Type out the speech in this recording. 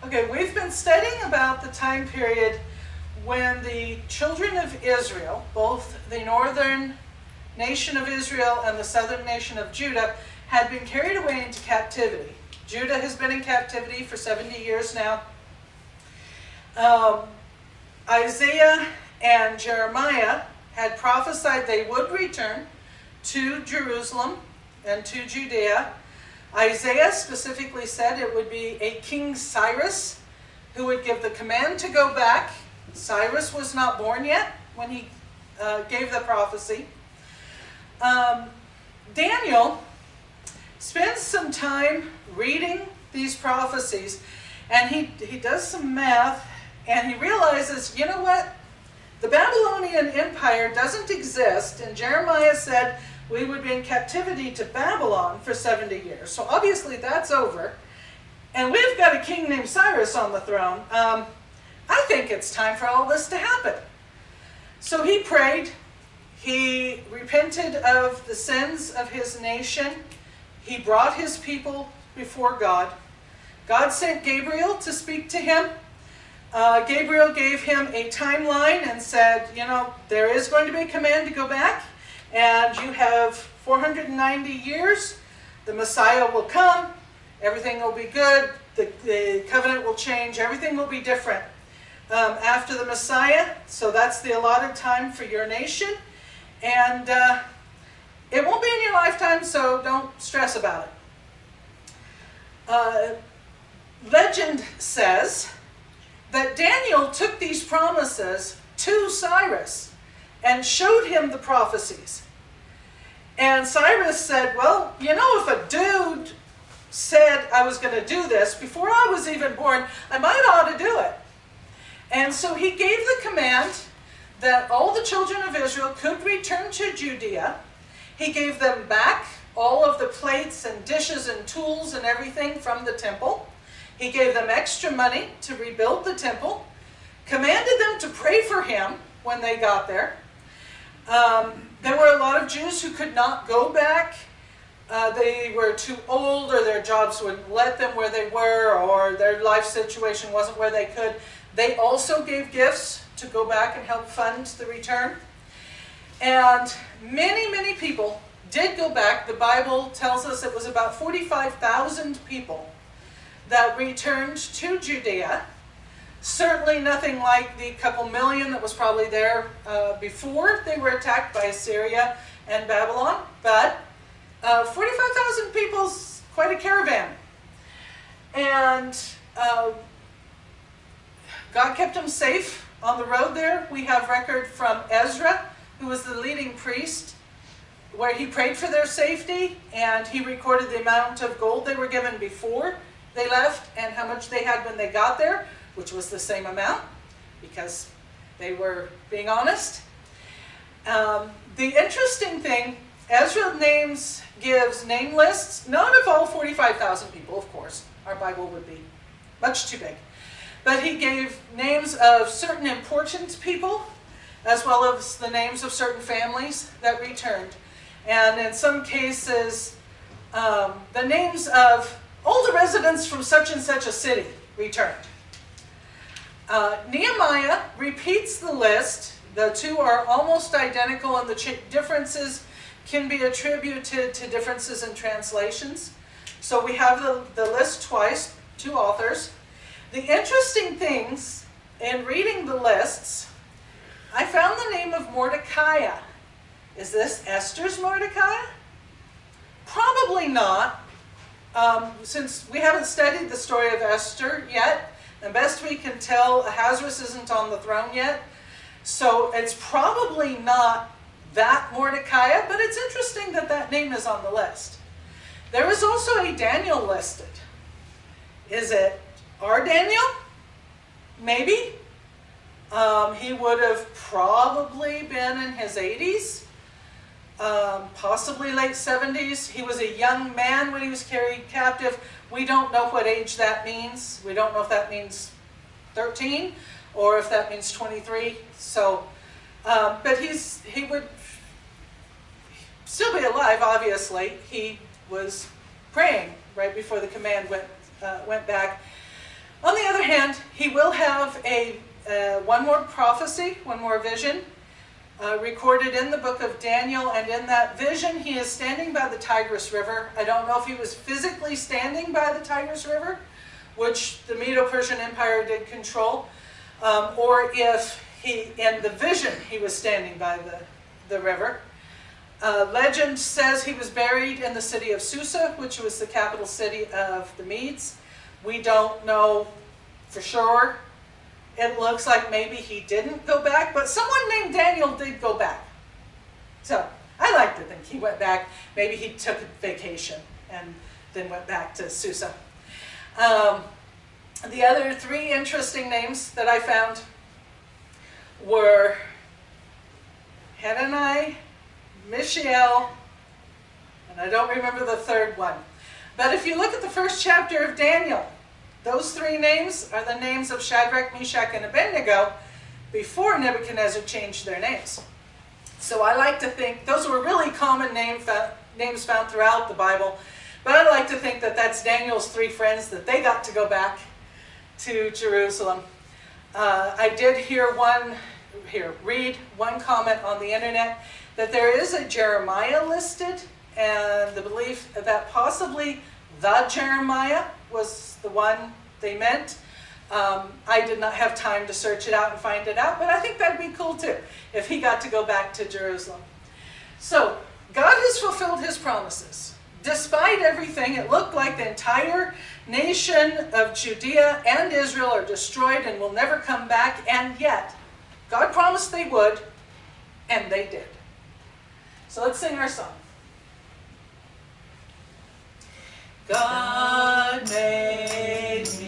Okay, we've been studying about the time period when the children of Israel, both the northern nation of Israel and the southern nation of Judah, had been carried away into captivity. Judah has been in captivity for 70 years now. Isaiah and Jeremiah had prophesied they would return to Jerusalem and to Judea. Isaiah specifically said it would be a King Cyrus who would give the command to go back. Cyrus was not born yet when he gave the prophecy. Daniel spends some time reading these prophecies, and he does some math, and he realizes, you know what? The Babylonian Empire doesn't exist, and Jeremiah said we would be in captivity to Babylon for 70 years. So obviously that's over. And we've got a king named Cyrus on the throne. I think it's time for all this to happen. So he prayed. He repented of the sins of his nation. He brought his people before God. God sent Gabriel to speak to him. Gabriel gave him a timeline and said, you know, there is going to be a command to go back, and you have 490 years. The Messiah will come. Everything will be good. The covenant will change. Everything will be different after the Messiah. So that's the allotted time for your nation. And it won't be in your lifetime, so don't stress about it. Legend says that Daniel took these promises to Cyrus and showed him the prophecies. And Cyrus said, well, you know, if a dude said I was going to do this before I was even born, I might ought to do it. And so he gave the command that all the children of Israel could return to Judea. He gave them back all of the plates and dishes and tools and everything from the temple. He gave them extra money to rebuild the temple, commanded them to pray for him when they got there. There were a lot of Jews who could not go back. They were too old, or their jobs wouldn't let them where they were, or their life situation wasn't where they could. They also gave gifts to go back and help fund the return. And many, many people did go back. The Bible tells us it was about 45,000 people that returned to Judea. Certainly nothing like the couple million that was probably there before they were attacked by Assyria and Babylon. But 45,000 people's quite a caravan. And God kept them safe on the road there. We have record from Ezra, who was the leading priest, where he prayed for their safety, and he recorded the amount of gold they were given before they left and how much they had when they got there, which was the same amount because they were being honest. The interesting thing, Ezra gives name lists, not of all 45,000 people, of course. Our Bible would be much too big. But he gave names of certain important people, as well as the names of certain families that returned. And in some cases, the names of all the residents from such and such a city returned. Nehemiah repeats the list. The two are almost identical, and the differences can be attributed to differences in translations. So we have the list twice, two authors. The interesting things in reading the lists, I found the name of Mordecai. Is this Esther's Mordecai? Probably not. Since we haven't studied the story of Esther yet, and best we can tell, Ahasuerus isn't on the throne yet. So it's probably not that Mordecai, but it's interesting that that name is on the list. There is also a Daniel listed. Is it our Daniel? Maybe. He would have probably been in his 80s, possibly late 70s. He was a young man when he was carried captive. We don't know what age that means. We don't know if that means 13 or if that means 23. So, but he would still be alive, obviously. He was praying right before the command went back. On the other hand, he will have one more prophecy, one more vision, recorded in the book of Daniel, and in that vision he is standing by the Tigris River. I don't know if he was physically standing by the Tigris River, which the Medo-Persian Empire did control, or if in the vision he was standing by the river. Legend says he was buried in the city of Susa, which was the capital city of the Medes. We don't know for sure. It looks like maybe he didn't go back, but someone named Daniel did go back. So I like to think he went back. Maybe he took a vacation and then went back to Susa. The other three interesting names that I found were Hanani, Mishael, and I don't remember the third one. But if you look at the first chapter of Daniel, those three names are the names of Shadrach, Meshach, and Abednego before Nebuchadnezzar changed their names. So I like to think, those were really common names found throughout the Bible, but I like to think that that's Daniel's three friends, that they got to go back to Jerusalem. I did read one comment on the internet that there is a Jeremiah listed, and the belief that possibly the Jeremiah was the one they meant. I did not have time to search it out and find it out, but I think that'd be cool too, if he got to go back to Jerusalem. So, God has fulfilled his promises. Despite everything, it looked like the entire nation of Judea and Israel are destroyed and will never come back, and yet, God promised they would, and they did. So let's sing our song. God made me